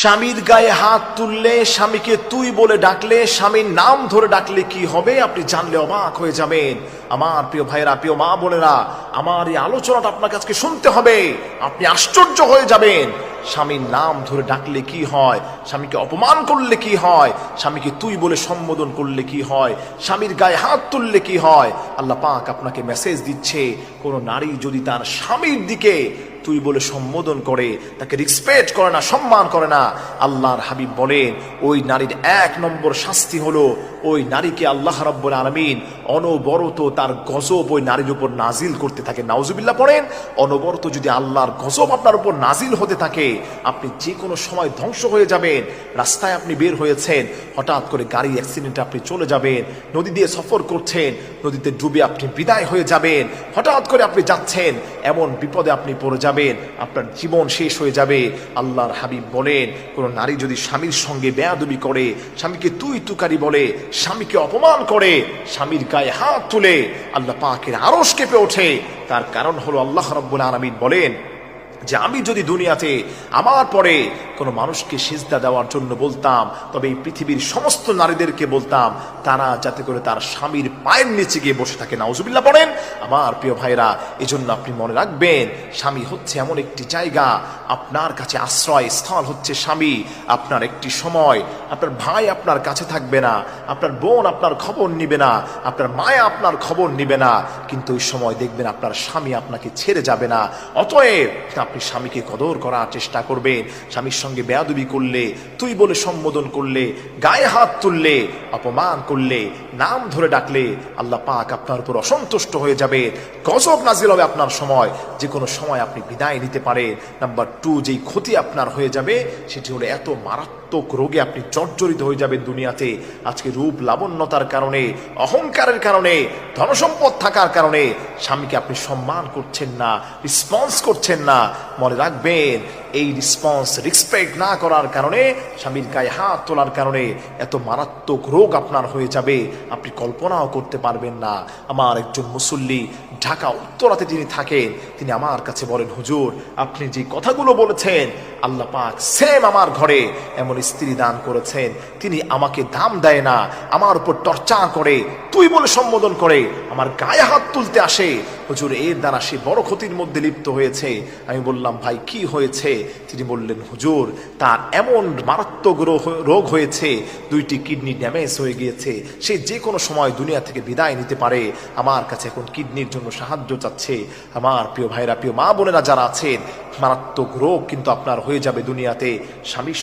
স্বামীর গায়ে হাত তুললে, স্বামীকে তুই বলে ডাকলে, স্বামীর নাম ধরে ডাকলে কি হবে আপনি জানলে অবাক হয়ে যাবেন। আমার প্রিয় ভাইরা, প্রিয় মা বোনেরা, আমার এই আলোচনাটা আপনাকে আজকে শুনতে হবে, আপনি আশ্চর্য হয়ে যাবেন। স্বামীর নাম ধরে ডাকলে কি হয়, স্বামীকে অপমান করলে কি হয়, স্বামীকে তুই বলে সম্বোধন করলে কি হয়, স্বামীর গায়ে হাত তুললে কি হয়। আল্লাহ পাক আপনাকে মেসেজ দিচ্ছে, কোন নারী যদি তার স্বামীর দিকে তুই বলে সম্বোধন করে, তাকে রেসপেক্ট করে না, সম্মান করে না, আল্লাহর হাবিব বলেন ওই নারীর 1 নম্বর শাস্তি হলো ওই নারীকে আল্লাহ রাব্বুল আলামিন অনবরত তার গজব ওই নারীর উপর নাজিল করতে থাকে। নাউজুবিল্লাহ পড়েন। অনবরত যদি আল্লাহর গজব আপনার উপর নাজিল হতে থাকে, আপনি যে কোনো সময় ধ্বংস হয়ে যাবেন। রাস্তায় আপনি বের হয়েছেন, হঠাৎ করে গাড়ি অ্যাক্সিডেন্টে আপনি চলে যাবেন, নদী দিয়ে সফর করছেন, নদীতে ডুবে আপনি বিদায় হয়ে যাবেন, হঠাৎ করে আপনি যাচ্ছেন, এমন বিপদে আপনি পড়ে যাবেন, আপনার জীবন শেষ হয়ে যাবে। আল্লাহর হাবিব বলেন, কোন নারী যদি স্বামীর সঙ্গে বেয়াদবি করে, স্বামীকে তুই তুকারি বলে, স্বামীকে অপমান করে, স্বামীর গায়ে হাত তুলে, আল্লাহ পাকের আরশ কেঁপে ওঠে। তার কারণ হলো আল্লাহ রাব্বুল আলামিন বলেন যে আমি যদি দুনিয়াতে আমার পরে কোনো মানুষকে সিজদা দেওয়ার জন্য বলতাম, তবে এই পৃথিবীর সমস্ত নারীদেরকে বলতাম তারা যাতে করে তার স্বামীর পায়ের নিচে গিয়ে বসে থাকে। নাউজুবিল্লাহ পড়েন। আমার প্রিয় ভাইরা, এজন্য আপনি মনে রাখবেন, স্বামী হচ্ছে এমন একটি জায়গা, আপনার কাছে আশ্রয় স্থল হচ্ছে স্বামী। আপনার একটি সময় আপনার ভাই আপনার কাছে থাকবে না, আপনার বোন আপনার খবর নিবে না, আপনার মায়া আপনার খবর নিবে না, কিন্তু ওই সময় দেখবেন আপনার স্বামী আপনাকে ছেড়ে যাবে না। অতএব আপনি স্বামীকে কদর করার চেষ্টা করবেন। স্বামীর সঙ্গে বেয়াদবি করলে, তুই বলে সম্বোধন করলে, গায়ে হাত তুললে, অপমান করলে, নাম ধরে ডাকলে, আল্লাহ পাক আপনার উপর অসন্তুষ্ট হয়ে যাবে, গজব নাজিল হবে আপনার সময়, যে কোনো সময় আপনি বিদায় নিতে পারেন। নাম্বার 2, যেই ক্ষতি আপনার হয়ে যাবে সেটি হলো এত মারাত্মক রোগে আপনি জর্জরিত হয়ে যাবেন দুনিয়াতে। আজকে রূপ লাবণ্যতার কারণে, অহংকারের কারণে, ধনসম্পদ থাকার কারণে স্বামীকে আপনি সম্মান করছেন না, রেসপন্স করছেন না। মনে রাখবেন, এই রেসপেক্ট না করার কারণে, স্বামীর গায়ে হাত তোলার কারণে এত মারাত্মক রোগ আপনার হয়ে যাবে, আপনি কল্পনাও করতে পারবেন না। আমার একজন মুসল্লি ঢাকা উত্তরাতে যিনি থাকেন, তিনি আমার কাছে বলেন, হুজুর আপনি যে কথাগুলো বলেছেন, আল্লাহ পাক সেম আমার ঘরে এমন স্ত্রী দান করেছেন, তিনি আমাকে দাম দেয় না, আমার উপর টর্চার করে, তুই বলে সম্বোধন করে, আমার গায়ে হাত তুলতে আসে। হুজুর এর দ্বারা সে বড় ক্ষতির মধ্যে লিপ্ত হয়েছে। আমি বললাম, ভাই কি হয়েছে? তিনি বললেন, হুজুর তার এমন মারাত্মক রোগ হয়েছে, 2টি কিডনি ড্যামেজ হয়ে গিয়েছে, সে যে কোনো সময় দুনিয়া থেকে বিদায় নিতে পারে। আমার কাছে এখন কিডনির জন্য সাহায্য চাচ্ছে। আমার প্রিয় ভাইরা, প্রিয় মা বোনেরা যারা আছেন, মারাত্মক রোগ কিন্তু আপনার হয়ে যাবে দুনিয়াতে। স্বামী